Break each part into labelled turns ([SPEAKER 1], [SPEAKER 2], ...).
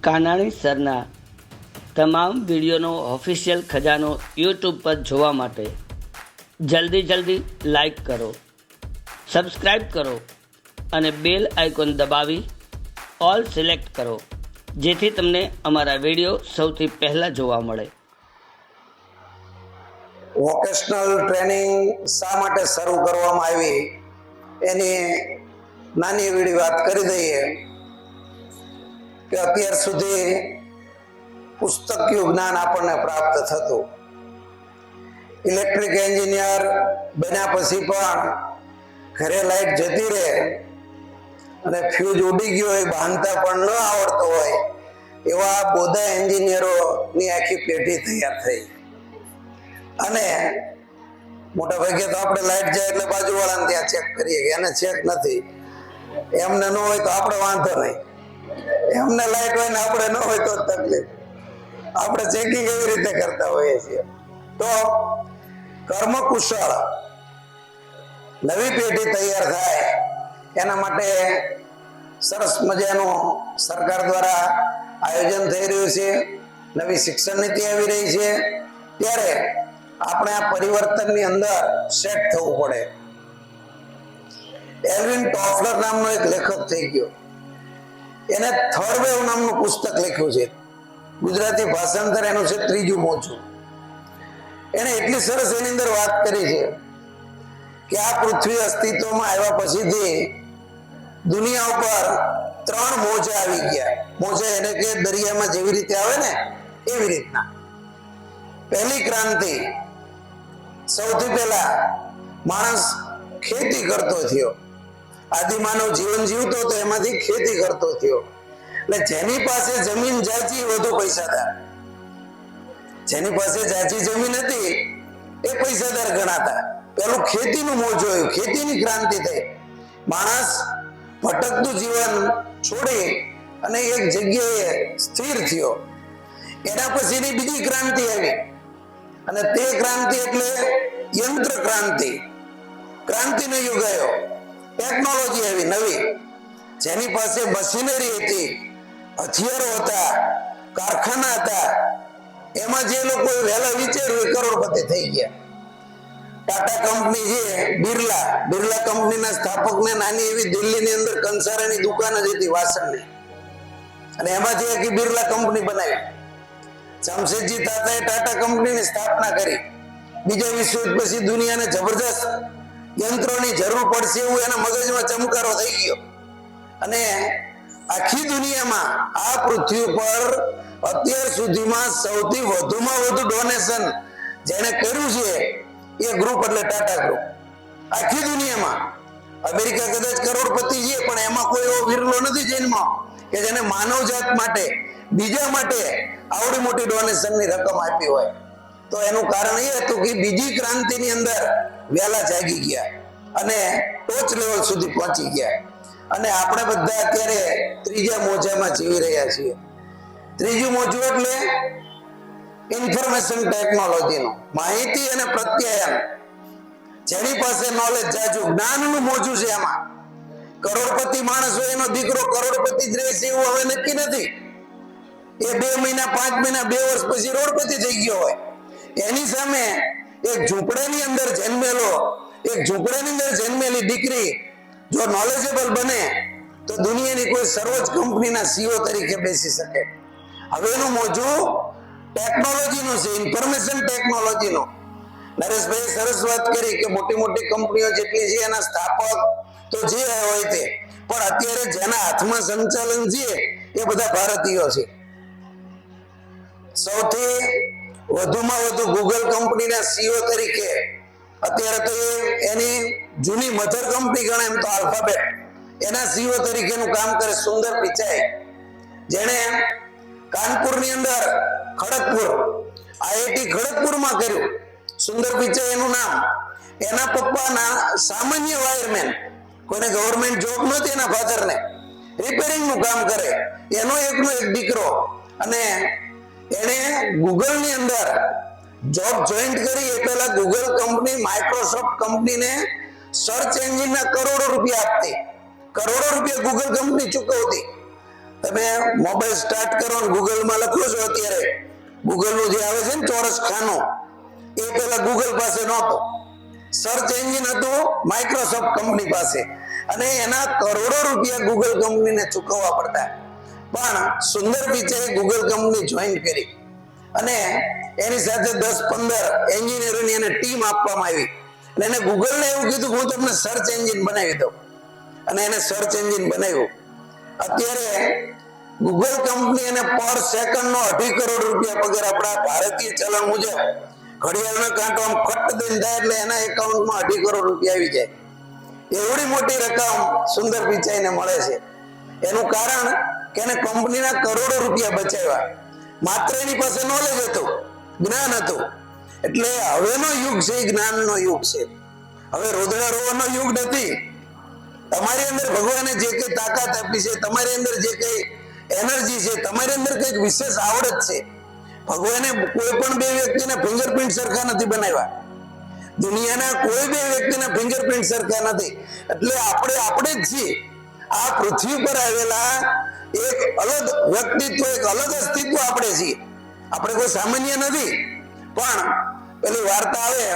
[SPEAKER 1] કાનાણી સરના તમામ વિડીયોનો ઓફિશિયલ ખજાનો યુટ્યુબ પર જોવા માટે જલ્દી લાઈક કરો, સબસ્ક્રાઈબ કરો અને બેલ આઇકોન દબાવી ઓલ સિલેક્ટ કરો, જેથી તમને અમારા વિડીયો સૌથી પહેલાં જોવા મળે.
[SPEAKER 2] વોકેશનલ ટ્રેનિંગ શા માટે શરૂ કરવામાં આવી એની નાની એવી વાત કરી દઈએ કે અત્યાર સુધી પુસ્તકીય જ્ઞાન આપણને પ્રાપ્ત થતું. ઇલેક્ટ્રિક એન્જિનિયર બન્યા પછી પણ ઘરે લાઈટ જતી રહે અને ફ્યુઝ ઉડી ગયો હોય, બાંધતા પણ ન આવડતો હોય એવા બોધા એન્જિનિયરોની આખી પેઢી તૈયાર થઈ. અને મોટા ભાગે તો આપણે લાઈટ જાય એટલે બાજુવાળાને ત્યાં ચેક કરીએ કે એને ચેક નથી, એમને ન હોય તો આપણે વાંધો નહીં, એમને લાઈટ હોય ને આપણે ન હોય તો તકલીફ. આપણે ચેકિંગ એવી રીતે કરતા હોઈએ છીએ. તો કર્મકુશળ નવી પેઢી તૈયાર થાય એના માટે સરસ મજાનું સરકાર દ્વારા આયોજન થઈ રહ્યું છે. નવી શિક્ષણ નીતિ આવી રહી છે. ત્યારે આપણે આ પરિવર્તનની અંદર સેટ થવું પડે. એલ્વિન ટોફલર નામનો એક લેખક થઈ ગયો, એને થર્ડ વેવ નામનું પુસ્તક લખ્યું છે. ગુજરાતી ભાષાંતર એનું છે ત્રીજું મોજું. એને એટલી સરસ એની અંદર વાત કરી છે કે આ પૃથ્વી અસ્તિત્વમાં આવ્યા પછીથી દુનિયા ઉપર 3 મોજા આવી ગયા. મોજા એને કે દરિયામાં જેવી રીતે આવે ને એવી રીતના. પહેલી ક્રાંતિ, સૌથી પહેલા માણસ ખેતી કરતો થયો. આદિમાનવ જીવન જીવતો તો એમાંથી ખેતી કરતો થયો. એટલે જેની પાસે જમીન જાજી વધુ પૈસાદાર, જેની પાસે જાજી જમીન હતી એ પૈસાદાર ગણાતા. પેલું ખેતીનું મોજ જોયું, ખેતીની ક્રાંતિ થઈ. માણસ ભટકતું જીવન છોડી અને એક જગ્યાએ સ્થિર થયો. એના પછીની બીજી ક્રાંતિ આવી અને તે ક્રાંતિ એટલે યંત્ર ક્રાંતિ. ક્રાંતિનો યુગ આવ્યો. ટેકનોલોજી આવી નવી. જેની પાસે મશીનરી હતી, હથિયારો હતા, કારખાના હતા, એમાં જે લોકો વહેલા વિચાર્યું એ કરોડપતિ થઈ ગયા. ટાટા કંપની છે, બિરલા કંપનીના સ્થાપકને નાની એવી દિલ્હીની અંદર કંસારાની દુકાન જ હતી વાસણની, અને એમાંથી આખી બિરલા કંપની બનાવી. જમશેદજી તાતાએ ટાટા કંપનીની સ્થાપના કરી. બીજા વિશ્વયુદ્ધ પછી દુનિયાને જબરદસ્ત યંત્રોની જરૂર પડશે એવું એના મગજમાં ચમકારો થઈ ગયો. અને આખી દુનિયામાં આ પૃથ્વી પર અત્યાર સુધીમાં સૌથી વધુમાં વધુ ડોનેશન જેણે કર્યું છે એ ગ્રુપ એટલે ટાટા ગ્રુપ. આખી દુનિયામાં અમેરિકા કદાચ કરોડપતિ છે, પણ એમાં કોઈ એવો વિરલો નથી જન્મો કે જેને માનવજાત માટે, બીજા માટે આવડી મોટી ડોનેશનની રકમ આપી હોય. તો એનું કારણ એ હતું કે બીજી ક્રાંતિની અંદર વહેલા જાગી ગયા અને ટોચ લેવલ સુધી પહોંચી ગયા. અને આપણે બધા અત્યારે ત્રીજા મોજામાં જીવી રહ્યા છીએ. ત્રીજું મોજું એટલે ઇન્ફોર્મેશન ટેકનોલોજીનું, માહિતી અને પ્રત્યાયન. જેની પાસે નોલેજ જાજુ, જ્ઞાનનું મોજું છે. એમાં કરોડપતિ માણસ હોય એનો દીકરો કરોડપતિ જ રહેશે એવું હવે નક્કી નથી. એ 2 મહિના 5 મહિના 2 વર્ષ પછી રોડપતિ થઈ ગયો હોય. એની સામે એક ઝૂંપડાની અંદર જન્મેલી દીકરી જો નોલેજેબલ બને તો દુનિયાની કોઈ સર્વોચ્ચ કંપનીના સીઈઓ તરીકે બેસી શકે. હવે એનું મોજું ટેકનોલોજીનું છે, ઇન્ફોર્મેશન ટેકનોલોજીનું. નરેશભાઈ સરસ વાત કરી કે મોટી મોટી કંપનીઓ જેટલી છે એના સ્થાપક તો જે હોય તે, પણ અત્યારે જેના હાથમાં સંચાલન છે એ બધા ભારતીયો છે. સૌથી વધુમાં વધુ ગૂગલ કંપનીના સીઈઓ તરીકે અત્યારે તો એની જૂની મધર કંપની ગણાય એમ તો આલ્ફાબેટ, એના સીઈઓ તરીકેનું કામ કરે સુંદર પિચાઈ, જેણે કાનપુરની અંદર આઈઆઈટી ખડગપુરમાં કર્યું. સુંદર પિચાઈ એનું નામ. એના પપ્પાના સામાન્ય વાયરમેન, કોઈને ગવર્મેન્ટ જોબ નહોતી એના ફાધરને, રિપેરિંગનું કામ કરે. એનો એકનો એક દીકરો. અને એને ગૂગલની અંદર જોબ જોઈન્ટ કરી એ પહેલા ગૂગલ કંપની માઇક્રોસોફ્ટ કંપનીને સર્ચ એન્જિનના કરોડો રૂપિયા આપતી. કરોડો રૂપિયા ગૂગલ કંપની ચૂકવતી. તમે મોબાઈલ સ્ટાર્ટ કરો ને ગૂગલમાં લખો છો, અત્યારે ગૂગલનું જે આવે છે ને ચોરસ ખાનું, એ પેલા ગૂગલ પાસે નહોતો. સર્ચ એન્જિન હતું માઇક્રોસોફ્ટ કંપની પાસે, અને એના કરોડો રૂપિયા ગૂગલ કંપનીને ચૂકવવા પડતા. પણ સુંદર પિચાઈએ ગૂગલ કંપની જોઈન કરી અને એની સાથે 10-15 એન્જિનિયરોની એને ટીમ આપવામાં આવી. અને એને ગૂગલને એવું કીધું હું તમને સર્ચ એન્જિન બનાવી દઉં, અને એને સર્ચ એન્જિન બનાવ્યું. અત્યારે ગૂગલ કંપની એને પર સેકન્ડનો 2.5 કરોડ રૂપિયા પગાર આપણા ભારતીય ચલણ મુજબ ઘડિયાળનો કાંટો આમ ફટ દઈને થાય એટલે એના એકાઉન્ટમાં 2.5 કરોડ રૂપિયા આવી જાય. એવડી મોટી રકમ સુંદર પિચાઈને મળે છે. એનું કારણ કે એને કંપનીના કરોડો રૂપિયા બચાવ્યા. માત્ર એની પાસે નોલેજ હતું, જ્ઞાન હતું. એટલે હવેનો યુગ છે એ જ્ઞાનનો યુગ છે. હવે રોદડા રોવાનો યુગ નથી. તમારી અંદર ભગવાને જે કઈ તાકાત આપી છે, તમારી અંદર જે કઈ એનર્જી છે, તમારી અંદર કઈક વિશેષ આવડત છે. ભગવાને કોઈ પણ બે વ્યક્તિના ફિંગરપ્રિન્ટ સરખા નથી બનાવ્યા. દુનિયાના કોઈ બે વ્યક્તિના ફિંગરપ્રિન્ટ સરખા નથી. એટલે આપણે જ છીએ. આ પૃથ્વી પર આવેલા એક અલગ વ્યક્તિત્વ, એક અલગ અસ્તિત્વ આપણે છીએ. આપણે કોઈ સામાન્ય નથી. પણ પેલી વાર્તા આવે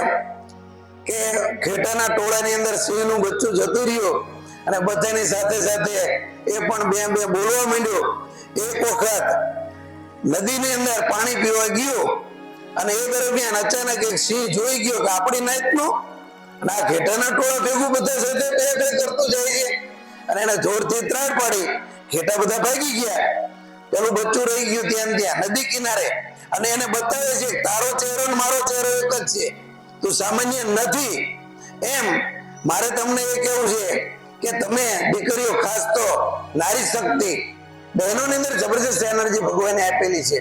[SPEAKER 2] કે ખેટાના ટોળાની અંદર સિંહનું બચ્ચું જતું રહ્યું અને બધાની સાથે સાથે એ પણ બે બોલવા માંડ્યો. એક વખત નદીની અંદર પાણી પીવા ગયો અને એ દરમિયાન અચાનક એક સિંહ જોઈ ગયો કે આપણી નાતનું અને આ ઘેટાના ટોળા ભેગું બધા સાથે બે કરતું જાય છે, અને એને જોરથી ત્રાડ પાડી. ઘેટા બધા ભાગી ગયા. પેલું બચ્ચું રહી ગયું ત્યાં નદી કિનારે, અને એને બતાવે છે તારો ચહેરો ને મારો ચહેરો એક જ છે, તું સામાન્ય નથી. એમ મારે તમને એ કહેવું છે કે તમે દીકરીઓ, ખાસ તો નારી શક્તિ, બહેનોની અંદર જબરજસ્ત એનર્જી ભગવાને આપેલી છે.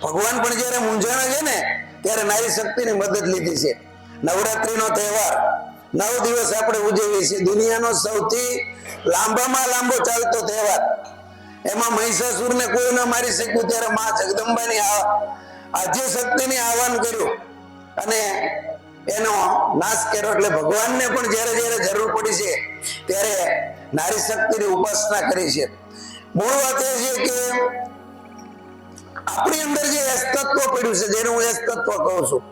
[SPEAKER 2] ભગવાન પણ જયારે મૂંઝાણા છે ને ત્યારે નારી શક્તિની મદદ લીધી છે. નવરાત્રીનો તહેવાર 9 દિવસ આપણે ઉજવીએ છીએ. દુનિયાનો સૌથી લાંબામાં લાંબો ચાલતો તહેવાર. એમાં મહિષાસુરને કોઈ ન મારી શક્યું ત્યારે માં જગદંબાની આદ્ય શક્તિને આહવાન કર્યું અને એનો નાશ કર્યો. એટલે ભગવાનને પણ જ્યારે જ્યારે જરૂર પડી છે ત્યારે નારી શક્તિની ઉપાસના કરી છે. મૂળ વાત એ છે કે આપણી અંદર જે એસ તત્વ પડ્યું છે, જેને હું એસ તત્વ કહું છું,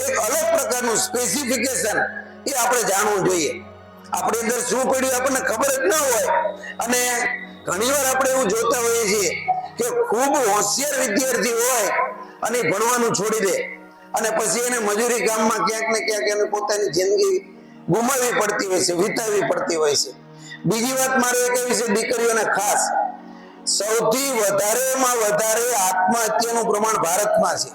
[SPEAKER 2] એક અલગ પ્રકારનું સ્પેસિફિકેશન એ આપણે જાણવું જોઈએ. આપણી અંદર શું પડ્યું આપણને ખબર જ ન હોય. અને ઘણીવાર આપણે એવું જોતા હોઈએ છીએ કે ખૂબ હોશિયાર વિદ્યાર્થી હોય અને ભણવાનું છોડી દે અને પછી એને મજૂરી કામમાં ક્યાંક ને ક્યાંક એને પોતાની જિંદગી ગુમાવવી પડતી હોય છે, વિતાવવી પડતી હોય છે. બીજી વાત મારે એ કહેવી છે, દીકરીઓને ખાસ, સૌથી વધારેમાં વધારે આત્મહત્યાનું પ્રમાણ ભારતમાં છે.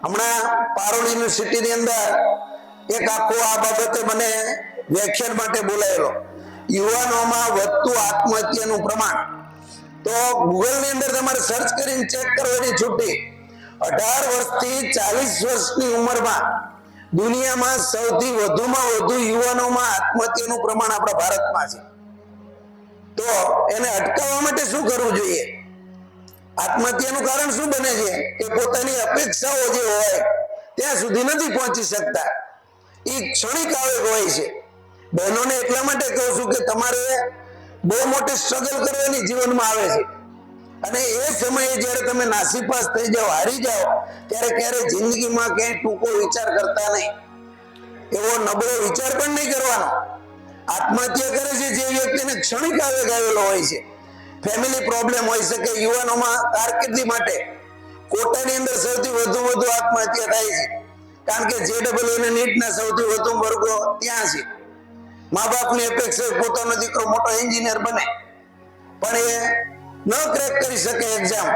[SPEAKER 2] હમણાં પારોલ યુનિવર્સિટીની અંદર એક આખો આ બાબતે મને વ્યાખ્યાન માટે બોલાયેલો, યુવાનોમાં વધતું આત્મહત્યાનું પ્રમાણ. તો ગૂગલની અંદર તમારે સર્ચ કરીને ચેક કરવાની છૂટી. 18 વર્ષથી 40 વર્ષની ઉંમરમાં દુનિયામાં સૌથી વધુમાં વધુ યુવાનોમાં આત્મહત્યાનું પ્રમાણ આપણા ભારતમાં છે. તો એને અટકાવવા માટે શું કરવું જોઈએ? આત્મહત્યાનું કારણ શું બને છે કે પોતાની અપેક્ષાઓ જે હોય ત્યાં સુધી નથી પહોંચી શકતા. એ ક્ષણિક આવેગ હોય છે. બહેનોને એટલા માટે કહું છું કે તમારે બહુ મોટી સ્ટ્રગલ કરવાની જીવનમાં આવે છે, અને એ સમયે જ્યારે તમે નાસીપાસ થઈ જાઓ, હારી જાઓ, ત્યારે ક્યારે જિંદગીમાં ક્યાંય ટૂંકો વિચાર કરતા નહીં. એવો નબળો વિચાર પણ નહીં કરવાનો. આત્મહત્યા કરે છે જે વ્યક્તિને ક્ષણિક આવેગ આવેલો હોય છે, ફેમિલી પ્રોબ્લેમ હોઈ શકે, યુવાનોમાં કારકિર્દી માટે કોટાની અંદર સૌથી વધુ આત્મહત્યા થાય છે. કારણ કે JEE અને નીટના સૌથી વધુ વર્ગો ત્યાં છે. મા બાપની અપેક્ષા પોતાનો દીકરો મોટો એન્જિનિયર બને, પણ એ ન ક્રેક કરી શકે એક્ઝામ.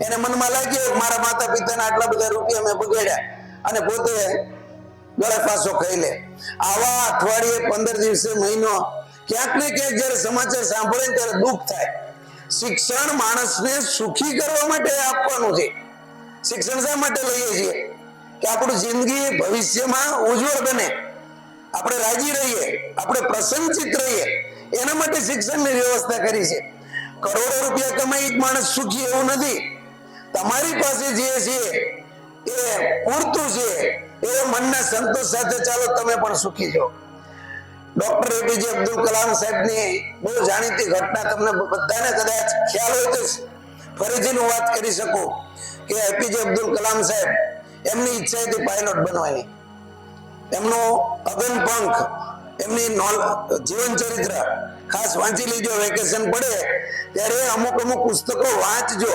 [SPEAKER 2] એને મનમાં લાગ્યું મારા માતા પિતાના આટલા બધા રૂપિયા મેં બગાડ્યા, અને પોતે ગળે પાસો ખાઈ લે. આવા અઠવાડિયે, 15 દિવસે, મહિનો ક્યાંક ને ક્યાંક જયારે સમાચાર સાંભળે ત્યારે દુઃખ થાય. શિક્ષણ માણસને સુખી કરવા માટે આપવાનું છે. શિક્ષણ શા માટે લઈએ છીએ? કે આપણું જિંદગી ભવિષ્યમાં ઉજ્જવળ બને, આપણે રાજી રહીએ, આપણે પ્રસન્નચિત રહીએ, એના માટે શિક્ષણની વ્યવસ્થા કરી છે. કરોડો રૂપિયા કમાઈ માણસ સુખી એવું નથી. તમારી પાસે જે છે એ પૂરતું છે, એ મનના સંતોષ સાથે ચાલો, તમે પણ સુખી છો. ડોક્ટર APJ અબ્દુલ કલામ સાહેબની બહુ જાણીતી ઘટના તમને બધાને કદાચ ખ્યાલ હોય તો ફરીથી હું વાત કરી શકું કે એપીજે અબ્દુલ કલામ સાહેબ એમની ઈચ્છા હતી પાયલોટ બનવાની. એમનો અગનપંખ, એમની જીવન ચરિત્ર ખાસ વાંચી લીજો. વેકેશન પડે ત્યારે અમુક પુસ્તકો વાંચજો.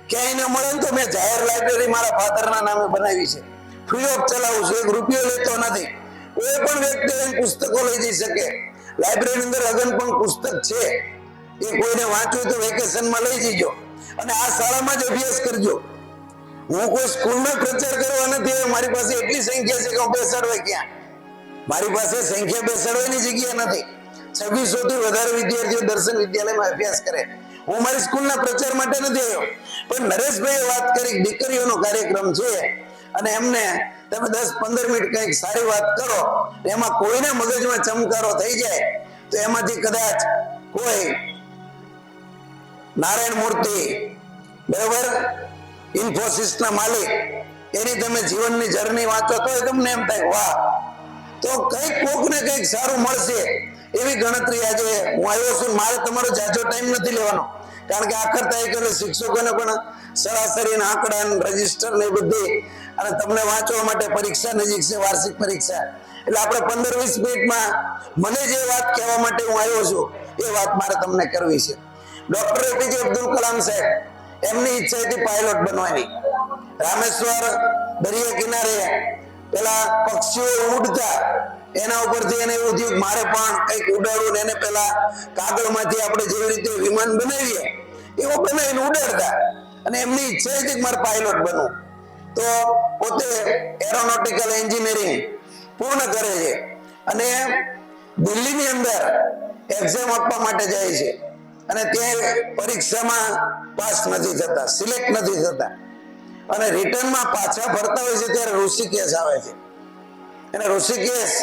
[SPEAKER 2] ક્યાંય ન મળે તો મેં જાહેર લાઇબ્રેરી મારા ફાધરના નામે બનાવી છે. ફ્રી ઓફ ચલાવું છું, 1 રૂપિયો લેતો નથી. કોઈ પણ વ્યક્તિ પુસ્તકો લઈ જઈ શકે. લાઇબ્રેરી અંદર અગનપંખ પુસ્તક છે, એ કોઈને વાંચવું તો વેકેશનમાં લઈ જજો અને આ શાળામાં જ અભ્યાસ કરજો. હું કોઈ સ્કૂલમાં પ્રચાર કરવા નથી. મારી પાસે એટલી સંખ્યા છે કે હું બેસાડવા ક્યાં? મારી પાસે સંખ્યા બેસાડવાની જગ્યા નથી. 2600 થી વધારે વિદ્યાર્થીઓ દર્શન વિદ્યાલયમાં અભ્યાસ કરે. હું મારી સ્કૂલના પ્રચાર માટે નથી આવ્યો. પણ નરેશભાઈએ વાત કરી દીકરીઓનો કાર્યક્રમ છે અને એમને તમે 10-15 મિનિટ કંઈક સારી વાત કરો, એમાં કોઈના મગજમાં ચમકારો થઈ જાય તો એમાંથી કદાચ કોઈ નારાયણ મૂર્તિ, બરાબર, ઇન્ફોસિસના માલિક, એની તમે જીવનની જર્ની વાંચો તો તમને એમ થાય વાહ, તો કંઈક કોકને કંઈક સારું મળશે એવી ગણતરી આજે હું આવ્યો છું. મારે તમારો જાજો ટાઈમ નથી લેવાનો, કારણ કે આખર તારીખે એટલે શિક્ષકોને પણ સરાસરી આંકડા રજીસ્ટર ને બધી, અને તમને વાંચવા માટે પરીક્ષા નજીક છે, વાર્ષિક પરીક્ષા. એટલે આપણે 15-20 મિનિટમાં મને જે વાત કહેવા માટે હું આવ્યો છું એ વાત મારે તમને કરવી છે. ડોક્ટર એપીજે અબ્દુલ કલામ સાહેબ એમની ઈચ્છા હતી પાયલોટ બનવાની. રામેશ્વર દરિયા કિનારે પેલા પક્ષીઓ ઉડતા, એના ઉપરથી એને એવું થયું મારે પણ કંઈક ઉડાડવું. એને પેલા કાગળમાંથી આપણે જેવી રીતે વિમાન બનાવીએ એવો બનાવીને ઉડાડતા, અને એમની ઈચ્છા હતી કે મારે પાયલોટ બનવું. તો પોતે એરોનોટિકલ એન્જિનિયરિંગ પૂર્ણ કરે છે અને દિલ્હીની અંદર એક્ઝામ આપવા માટે જાય છે અને ત્યાં પરીક્ષામાં પાસ નથી થતા, સિલેક્ટ નથી થતા અને રિટર્નમાં પાછા ફરતા હોય છે ત્યારે ઋષિકેશ આવે છે. અને ઋષિકેશ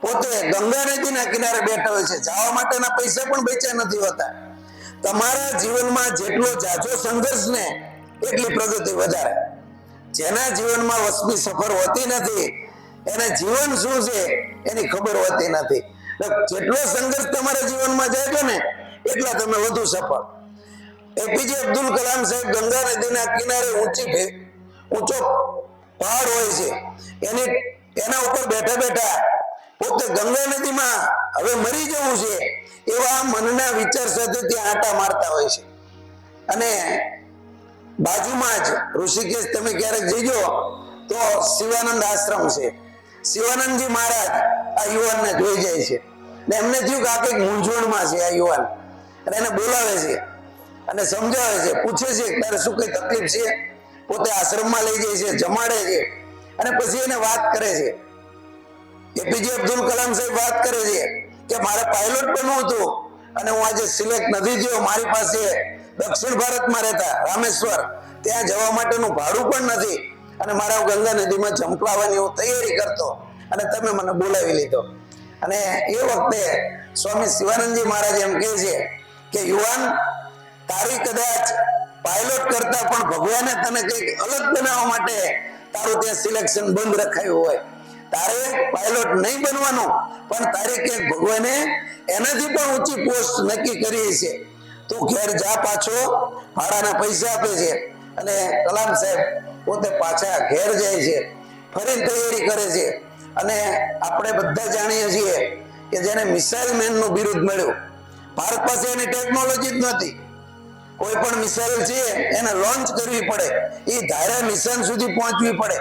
[SPEAKER 2] પોતે ગંગા નદીના કિનારે બેઠા હોય છે. જવા માટેના પૈસા પણ બચ્યા નથી હોતા. તમારા જીવનમાં જેટલો જાજો સંઘર્ષ ને એટલી પ્રગતિ વધારે. જેના જીવનમાં વસમી સફર હોતી નથી એને જીવન શું છે એની ખબર હોતી નથી. જેટલો સંઘર્ષ તમારા જીવનમાં જાય છે ને એટલા તમે વધુ સફળ. એપીજે અબ્દુલ કલામ સાહેબ ગંગા નદીના કિનારે ઊંચો પહાડ હોય છે, એના ઉપર બેઠા બેઠા પોતે ગંગા નદીમાં હવે મરી જવું છે એવા મનના વિચાર સાથે ત્યાં આંટા મારતા હોય છે. અને બાજુમાં જ ઋષિકેશ તમે ક્યારેક જઈજો તો શિવાનંદ આશ્રમ છે. શિવાનંદજી મહારાજ આ યુવાનને જોઈ જાય છે ને એમને થયું કે આ કંઈક મૂંઝવણમાં છે આ યુવાન, અને એને બોલાવે છે અને સમજાવે છે, પૂછે છે તારે શું કઈ તકલીફ છે. પોતે આશ્રમમાં લઈ જાય છે, જમાડે છે અને પછી એને વાત કરે છે. એપીજે અબ્દુલ કલામ સાહેબ વાત કરે છે કે મારે પાયલોટ બનવું હતું અને હું આજે સિલેક્ટ નથી થયો. મારી પાસે દક્ષિણ ભારતમાં રહેતા રામેશ્વર ત્યાં જવા માટેનું ભાડું પણ નથી અને મારા ગંગા નદીમાં ઝંપલાવવાની હું તૈયારી કરતો અને તમે મને બોલાવી લીધો. અને એ વખતે સ્વામી શિવાનંદજી મહારાજ એમ કહે છે કે યુવાન, તારી કદાચ પાયલોટ કરતા પણ ભગવાને તને કંઈક અલગ બનાવવા માટે તારું ત્યાં સિલેક્શન બંધ રખાયું હોય. તારે પાયલોટ નહીં બનવાનું, પણ તારે ક્યાંક ભગવાને એનાથી પણ ઊંચી પોસ્ટ નક્કી કરી છે. તું ઘેર જા પાછો, ભાડાના પૈસા આપે છે અને કલામ સાહેબ પોતે પાછા ઘેર જાય છે, ફરી તૈયારી કરે છે. અને આપણે બધા જાણીએ છીએ કે જેને મિસાઇલ મેન નું બિરુદ મળ્યું. ભારત પાસે એની ટેકનોલોજી જ નથી. કોઈ પણ મિસાઇલ છે એને લોન્ચ કરવી પડે, એ ધાર્યા નિશાન સુધી પહોંચવી પડે.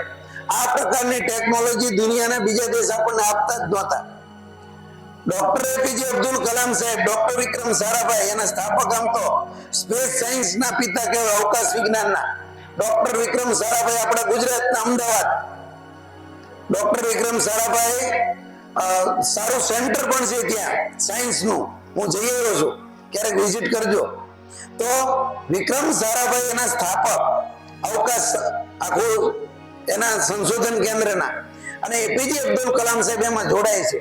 [SPEAKER 2] આ પ્રકારની ટેકનોલોજી દુનિયાના બીજા દેશ આપણને આપતા જ નહોતા. ડોક્ટર એપીજે અબ્દુલ કલામ સાહેબ, ડોક્ટર વિક્રમ સારાભાઈ એના સ્થાપક, આમ તો સ્પેસ સાયન્સના પિતા કહેવાય, અવકાશ વિજ્ઞાનના. ડોક્ટર વિક્રમ સારાભાઈ આપણા ગુજરાતના અમદાવાદ. ડોક્ટર વિક્રમ સારાભાઈ સારું સેન્ટર પણ છે ત્યાં સાયન્સનું, હું જઈ આવ્યો છું, ક્યારેક વિઝિટ કરજો. તો વિક્રમ સારાભાઈ એના સ્થાપક, અવકાશ આખું એના સંશોધન કેન્દ્રના, અને એપીજે અબ્દુલ કલામ સાહેબ એમાં જોડાય છે,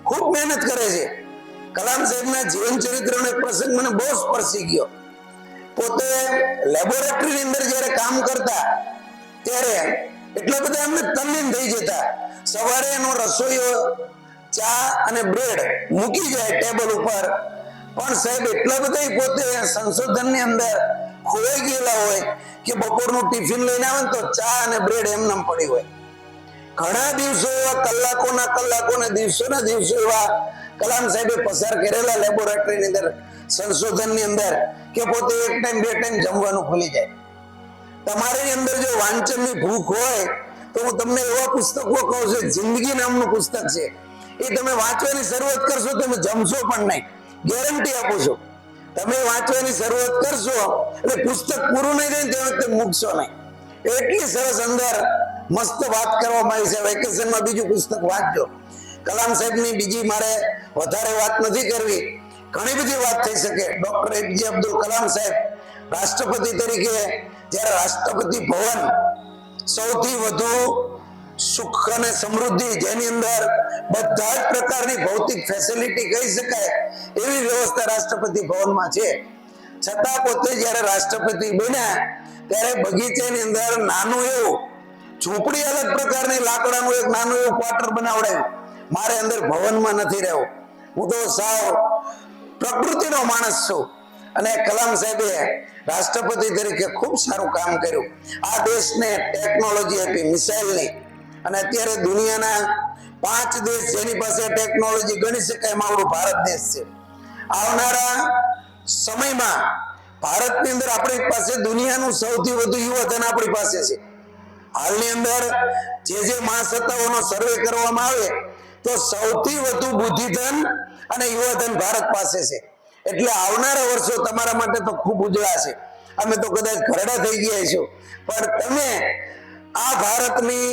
[SPEAKER 2] ખૂબ મહેનત કરે છે. કલામ સાહેબના જીવન ચરિત્રનો એક પ્રસંગ મને બહુ સ્પર્શી ગયો. પોતે લેબોરેટરીની અંદર જ્યારે કામ કરતા ત્યારે એટલા બધા એમને તલ્લીન થઈ જતા. સવારે એનો રસોઈયો ચા અને બ્રેડ મૂકી જાય ટેબલ ઉપર પણ સાહેબ એટલા બધા પોતે સંશોધનની અંદર ખોવાઈ ગયેલા હોય કે બપોરનું ટિફિન લઈને આવે ને તો ચા અને બ્રેડ એમને પડી હોય. ઘણા દિવસો એવા કલાકોના દિવસોના દિવસો એવા કલામ સાહેબે પસાર કરેલા લેબોરેટરીની અંદર, સંશોધનની અંદર, કે પોતે એક ટાઈમ બે ટાઈમ જમવાનું ભૂલી જાય. તમારી અંદર જો વાંચનની ભૂખ હોય તો હું તમને એવા પુસ્તકો કહું છું, જિંદગી નામનું પુસ્તક છે, એ તમે વાંચવાની શરૂઆત કરશો તમે જમશો પણ નહીં, ગેરંટી આપું છું. તમે વાંચવાની શરૂઆત કરશો એટલે પુસ્તક પૂરું નહીં થાય તે વખતે મૂકશો નહીં. એટલી સરસ અંદર મસ્ત વાત કરવામાં આવી છે. વેકેશનમાં બીજું પુસ્તક વાંચજો. કલામ સાહેબની બીજી મારે વધારે વાત નથી કરવી, ઘણી બધી વાત થઈ શકે. ડોક્ટર એપીજે અબ્દુલ કલામ સાહેબ રાષ્ટ્રપતિ તરીકે જ્યારે રાષ્ટ્રપતિ ભવન સૌથી વધુ સુખ અને સમૃદ્ધિ, જેની અંદર બધા જ પ્રકારની ભૌતિક ફેસિલિટી કહી શકાય એવી વ્યવસ્થા રાષ્ટ્રપતિ ભવનમાં છે, છતાં પોતે જ્યારે રાષ્ટ્રપતિ બન્યા ત્યારે બગીચાની અંદર નાનું એવું ઝૂંપડી, અલગ પ્રકારની લાકડાનું એક નાનું એવું ક્વાર્ટર બનાવડાવ્યું. મારે અંદર ભવનમાં નથી રહેવું, હું તો સાવ પ્રકૃતિનો માણસ છું. અને કલામ સાહેબે રાષ્ટ્રપતિ તરીકે ખૂબ સારું કામ કર્યું. આ દેશને ટેકનોલોજી આપી મિસાઇલની, અને અત્યારે દુનિયાના 5 દેશ જેની પાસે ટેકનોલોજી ગણી શકાય એમાં આપણો ભારત દેશ છે. આવનારા સમયમાં ભારતની અંદર આપણી પાસે દુનિયાનું સૌથી વધુ યુવાધન આપણી પાસે છે. હાલની અંદર જે મહાસત્તાઓનો સર્વે કરવામાં આવે તો સૌથી વધુ બુદ્ધિધન અને યુવાધન ભારત પાસે છે. એટલે આવનારા વર્ષો તમારા માટે તો ખૂબ ઉજળા છે. અમે તો કદાચ ઘરડા થઈ ગયા છો, પણ તમે આ ભારતની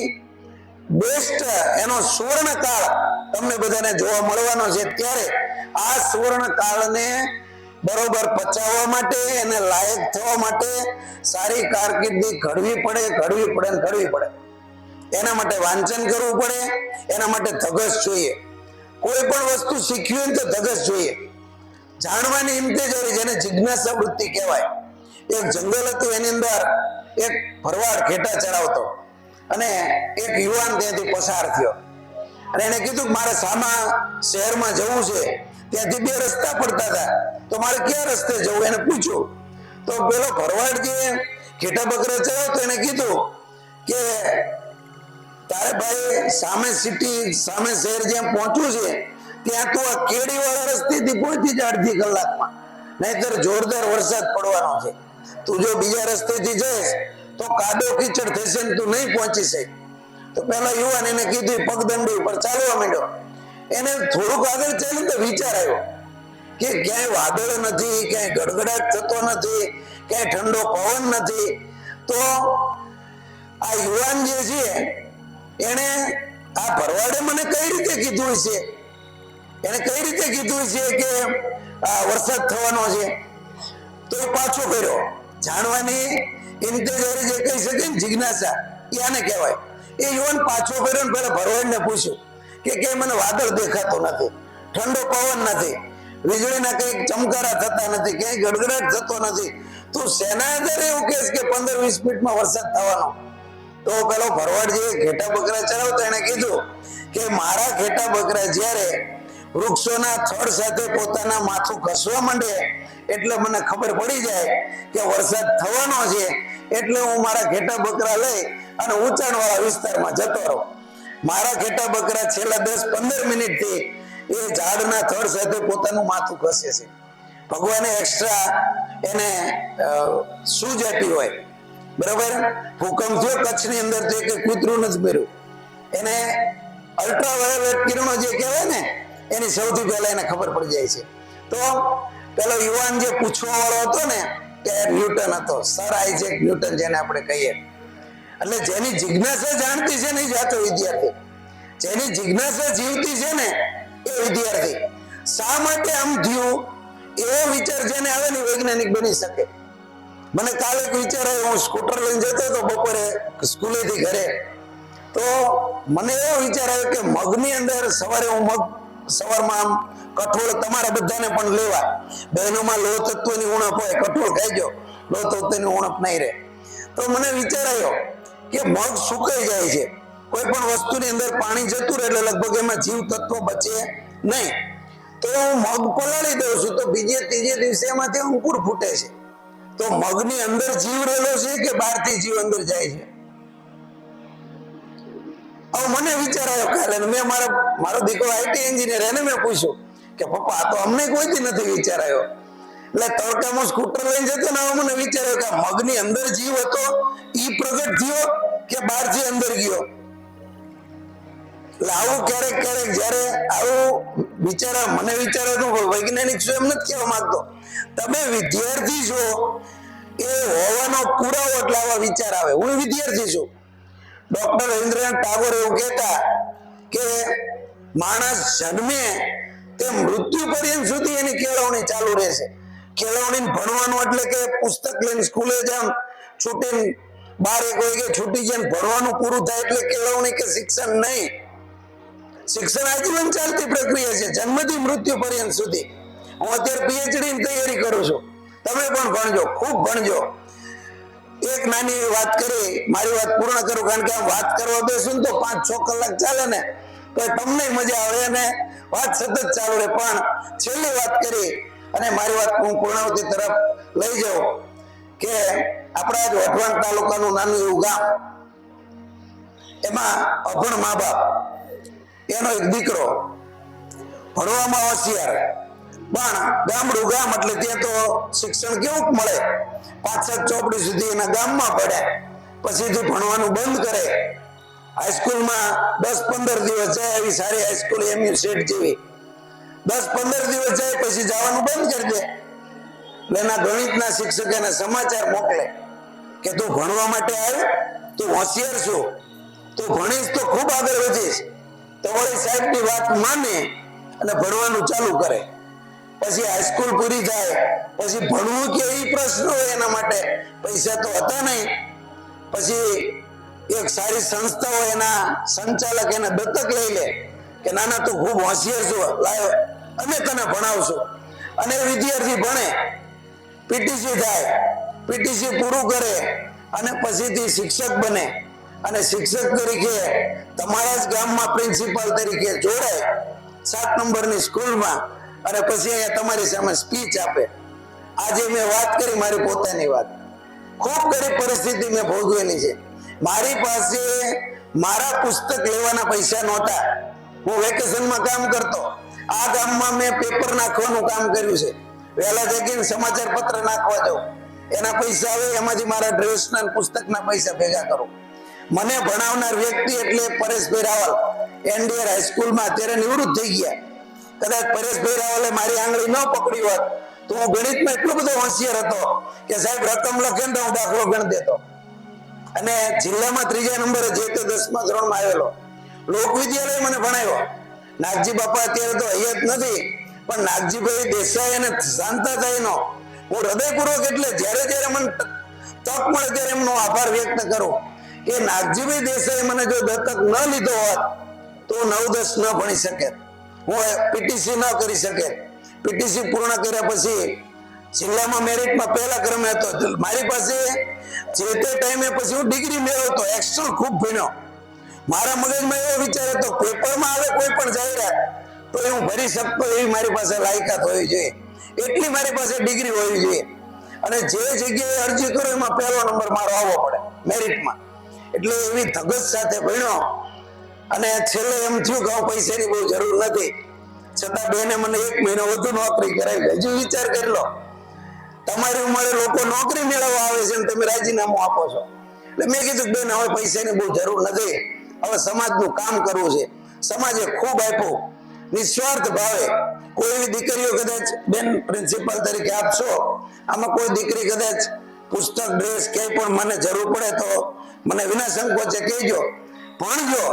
[SPEAKER 2] બેસ્ટ એનો સુવર્ણ કાળ તમને બધાને જોવા મળવાનો છે. ત્યારે આ સુવર્ણ કાળને બરોબર પચાવવા માટે, એને લાયક થવા માટે સારી કારકિર્દી ઘડવી પડે. એના માટે વાંચન કરવું પડે, એના માટે ધગશ જોઈએ. કોઈ પણ વસ્તુ શીખવી હોય તો ધગશ જોઈએ. જાણવાની ઇંતેજારી, જેને જિજ્ઞાસા વૃત્તિ કહેવાય. એક જંગલ હતું, એની અંદર એક ભરવાડ ઘેટા ચરાવતો, અને એક યુવાન ત્યાંથી પસાર થયો, અને એને કીધું મારે સામા શહેરમાં જવું છે, ત્યાંથી 2 રસ્તા પડતા હતા, તો મારે કયા રસ્તે જવું એને પૂછ્યું. તો પેલો ભરવાડ જે ઘેટા બકરા ચરાવતો એને કીધું કે તારે ભાઈ સામે શહેર જ્યાં પહોંચવું છે ત્યાં તું આ કેડી વાળા રસ્તેથી પહોંચી જા અડધી કલાકમાં, નહીતર જોરદાર વરસાદ પડવાનો છે. તું જો બીજા રસ્તેથી જઈશ તો કાદો કીચડ થશે ને તું નહીં પહોંચી શકે. તો પેલા યુવાન એને કીધું પગદંડી ઉપર ચાલવા માંડ્યો. એને થોડુંક આગળ ચાલ્યું તો વિચાર આવ્યો કે ક્યાંય વાદળ નથી, ક્યાંય ગડગડાટ થતો નથી, ક્યાંય ઠંડો પવન નથી. તો આ યુવાન જે છે એને આ ભરવાડે મને કઈ રીતે કીધું છે, એને કઈ રીતે કીધું છે કે વરસાદ થવાનો છે? તો એ પાછો કર્યો. જાણવાની ઇંતેજારી જે કહી શકે ને, જિજ્ઞાસા, એ આને કહેવાય. એ યુવાન પાછો કર્યો ને પેલા ભરવાડને પૂછ્યું કે મને વાદળ દેખાતો નથી, ઠંડો પવન નથી, વીજળીના કઈ ચમકારા થતા નથી, ક્યાંય ગડગડાટ થતો નથી, તું શેના આધારે એવું કહેશ કે 15-20 મિનિટમાં વરસાદ થવાનો? તો પેલો ભરવાડ જે ઘેટા બકરા ચરાવતો એને કીધું કે મારા ઘેટા બકરા જ્યારે વૃક્ષોના થડ સાથે પોતાના માથું ઘસવા માંડે એટલે મને ખબર પડી જાય કે વરસાદ થવાનો છે, એટલે હું મારા ઘેટા બકરા લઈ અને ઊંચાણવાળા વિસ્તારમાં જતો રહું. મારા ઘેટા બકરા છેલ્લા 10-15 મિનિટથી એ ઝાડના થડ સાથે પોતાનું માથું ઘસે છે. ભગવાને એક્સ્ટ્રા એને સૂઝ આપી હોય, બરાબર. ભૂકંપ થયો કચ્છની અંદર તો એક કૂતરું નથી ભર્યું. એને અલ્ટ્રાવાયોલેટ કિરણો જે કહેવાય ને એની સૌથી પહેલા એને ખબર પડી જાય છે. તો પેલો યુવાન જે પૂછવા વાળો હતો ને તે ન્યૂટન હતો, સર આઇઝેક ન્યૂટન જેને આપણે કહીએ. એટલે જેની જિજ્ઞાસા જાણતી છે ને એ જાતો વિદ્યાર્થી, જેની જિજ્ઞાસા જીવતી છે ને એ વિદ્યાર્થી. શા માટે આમ થયું એવો વિચાર જેને આવે ને વૈજ્ઞાનિક બની શકે. મને કાલે એક વિચાર આવ્યો, હું સ્કૂટર લઈને જતો હતો બપોરે સ્કૂલેથી ઘરે, તો મને એવો વિચાર આવ્યો કે મગની અંદર સવારે હું સવારમાં આમ કઠોળ તમારા બધાને પણ લેવા, બહેનોમાં લોહ તત્વની ઉણપ હોય, કઠોળ ખાઈજો, લોહ તત્વની ઉણપ નહીં રહે. તો મને વિચાર આવ્યો કે મગ સુકાઈ જાય છે, કોઈ પણ વસ્તુની અંદર પાણી જતું રહે એટલે લગભગ એમાં જીવ તત્વ બચે નહીં. તો હું મગ પલાળી દઉં છું તો બીજે ત્રીજે દિવસે એમાંથી અંકુર ફૂટે છે. તો મગની અંદર જીવ રહેલો છે કે બહારથી જીવ અંદર જાય છે? હવે મને વિચાર આવ્યો કાલે, મેં મારો દીકરો આઈટી એન્જિનિયર, એને મેં પૂછ્યું કે પપ્પા આ તો અમને કોઈથી નથી વિચાર આવ્યો. એટલે તડકામાં સ્કૂટર લઈને જતો ને મને વિચાર આવ્યો કે મગની અંદર જીવ હતો ઈ પ્રગટ થયો કે બહારથી અંદર ગયો. એટલે આવું ક્યારેક ક્યારેક જયારે આવું મને વિચારો તો વૈજ્ઞાનિક શું એમ નથી કહેવા માંગતો, તમે વિદ્યાર્થી છો એ હોવાનો પુરાવો એટલે આવા વિચાર આવે. હું વિદ્યાર્થી છું. ડોક્ટર રવિન્દ્રનાથ ટાગોર એવું કહેતા કે માણસ જન્મે તે મૃત્યુ પર્યંત સુધી એની કેળવણી ચાલુ રહેશે. કેળવણી ભણવાનું એટલે કે પુસ્તક લઈને સ્કૂલે જામ, છૂટીને 12-1 વાગે છૂટી જાય ભણવાનું પૂરું થાય એટલે કેળવણી કે શિક્ષણ નહીં. શિક્ષણ આજીવન ચાલતી પ્રક્રિયા છે, જન્મથી મૃત્યુ પર્યંત સુધી. હું અત્યારે પીએચડી ની તૈયારી કરું છું. તમે પણ ભણજો, ખૂબ ભણજો. એક નાની વાત કરી, મારી વાત પૂર્ણ કરું, કારણ કે આમ વાત કરવા બેસું તો 5-6 કલાક ચાલે ને તો તમને મજા આવે અને વાત સતત ચાલુ રહે. પણ છેલ્લી વાત કરી અને મારી વાત હું પૂર્ણાવતી તરફ લઈ જાઉં કે આપણા જ વઢવાણ તાલુકાનું નાનું એવું ગામ, એમાં અભણ મા બાપ, એનો એક દીકરો ભણવામાં હોશિયાર, પણ ગામડું ગામ એટલે ત્યાં તો શિક્ષણ કેવું મળે, 5-7 ચોપડી સુધી એના ગામમાં પડે, પછીથી ભણવાનું બંધ કરે. હાઈસ્કૂલમાં 10-15 દિવસ જાય, એવી સારી હાઈસ્કૂલ એમયુ સેટ જેવી 10-15 દિવસ જાય પછી જવાનું બંધ કરી દે. એટલે એના ગણિતના શિક્ષક એને સમાચાર મોકલે કે તું ભણવા માટે આવે, તું હોશિયાર છું, તું ભણીશ તો ખૂબ આગળ વધીશ. તો વળી સાહેબની વાત માને અને ભણવાનું ચાલુ કરે. પછી હાઈસ્કૂલ પૂરી થાય પછી ભણવું કે એ પ્રશ્ન હોય, એના માટે પૈસા તો હતા નહીં. પછી એક સારી સંસ્થાઓ એના સંચાલક એને દત્તક લઈ લે કે નાના તું ખૂબ હોશિયાર છો, લાવ અમે તને ભણાવશું. અને વિદ્યાર્થી ભણે, પીટીસી થાય, પીટીસી પૂરું કરે અને પછીથી શિક્ષક બને અને શિક્ષક તરીકે તમારા જ ગામમાં પ્રિન્સિપાલ તરીકે જોડાય 7 નંબરની સ્કૂલમાં અને પછી અહીંયા તમારી સામે સ્પીચ આપે. આજે મેં વાત કરી મારી પોતાની વાત, ખૂબ ગરીબ પરિસ્થિતિ મેં ભોગવેલી છે. મારી પાસે મારા પુસ્તક લેવાના પૈસા નહોતા. હું વેકેશનમાં કામ કરતો. આ ગામમાં મેં પેપર નાખવાનું કામ કર્યું છે. વહેલા જગીને સમાચાર પત્ર નાખવા જાઉં, એના પૈસા આવે, એમાંથી મારા ડ્રેસના પુસ્તકના પૈસા ભેગા કરું. મને ભણાવનાર વ્યક્તિ એટલે પરેશભાઈ રાવલ, એનડીઆર હાઈસ્કૂલમાં અત્યારે નિવૃત્ત થઈ ગયા. કદાચ પરેશભાઈ રાવલે મારી આંગળી ન પકડી હોત તો હું ગણિતમાં એટલો બધો હોશિયાર હતો કે સાહેબ રકમ લખે ને તો હું દાખલો ગણ દેતો. અને જિલ્લામાં 3જા નંબરે જે તે 10મા ધોરણમાં આવેલો. લોક વિદ્યાલય મને ભણાવ્યો. નાગજી બાપા અત્યારે તો હૈયત નથી, પણ નાગજીભાઈ દેસાઈ અને શાંતાભાઈનો હું હૃદયપૂર્વક એટલે જ્યારે મને તક મળે ત્યારે એમનો આભાર વ્યક્ત કરું કે નાગજીભાઈ દેસાઈ મને જો દત્તક ન લીધો હોત તો 9-10 ન ભણી શકે, હું પીટીસી ન કરી શકે. પીટીસી પૂર્ણ કર્યા પછી જિલ્લામાં મેરિટમાં 1લા ક્રમે હતો. મારી પાસે જે તે ટાઈમે પછી હું ડિગ્રી મેળવતો, એક્સ્ટ્રા ખૂબ ભણ્યો. મારા મગજમાં એવો વિચાર હતો પેપરમાં આવે કોઈ પણ જાહેરાત તો એ હું ભરી શકતો એવી મારી પાસે લાયકાત હોવી જોઈએ, એટલી મારી પાસે ડિગ્રી હોવી જોઈએ. અને જે જગ્યાએ અરજી કરો એમાં 1લો નંબર મારો આવવો પડે મેરિટમાં. એટલે એવી ધગસ સાથે ભણ્યો અને છેલ્લે એમ થયું કે પૈસાની બહુ જરૂર નથી, છતાં બેને મને 1 મહિનો વધુ નોકરી કરાવી. હજુ વિચાર કરી લો, તમારી ઉંમરે લોકો નોકરી મેળવવા આવે છે અને તમે રાજીનામું આપો છો. એટલે મેં કીધું બેન હવે પૈસાની બહુ જરૂર નથી, હવે સમાજનું કામ કરવું છે. સમાજે ખૂબ આપ્યું નિસ્વાર્થ ભાવે. કોઈ એવી દીકરીઓ કદાચ બેન પ્રિન્સિપાલ તરીકે આપશો, આમાં કોઈ દીકરી કદાચ પુસ્તક, ડ્રેસ ક્યાંય પણ મને જરૂર પડે તો મને વિના સંકોચે કહેજો. ભણજો,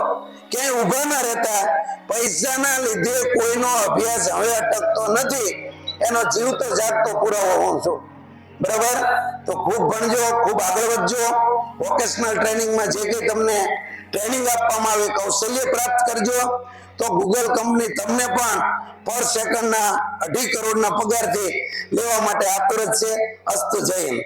[SPEAKER 2] ક્યાંય ઊભા ના રહેતા. પૈસાના લીધે કોઈનો અભ્યાસ હવે અટકતો નથી, એનો જીવતો જાગતો પુરાવો હું છું. બરાબર? તો ખૂબ ભણજો, ખૂબ આગળ વધજો. વોકેશનલ ટ્રેનિંગમાં જે કંઈ તમને ટ્રેનિંગ આપવામાં આવે, કૌશલ્ય પ્રાપ્ત કરજો તો ગૂગલ કંપની તમને પણ પર સેકન્ડના 2.5 કરોડના પગારથી લેવા માટે આતુર છે. અસ્તુ, જય હિન્દ.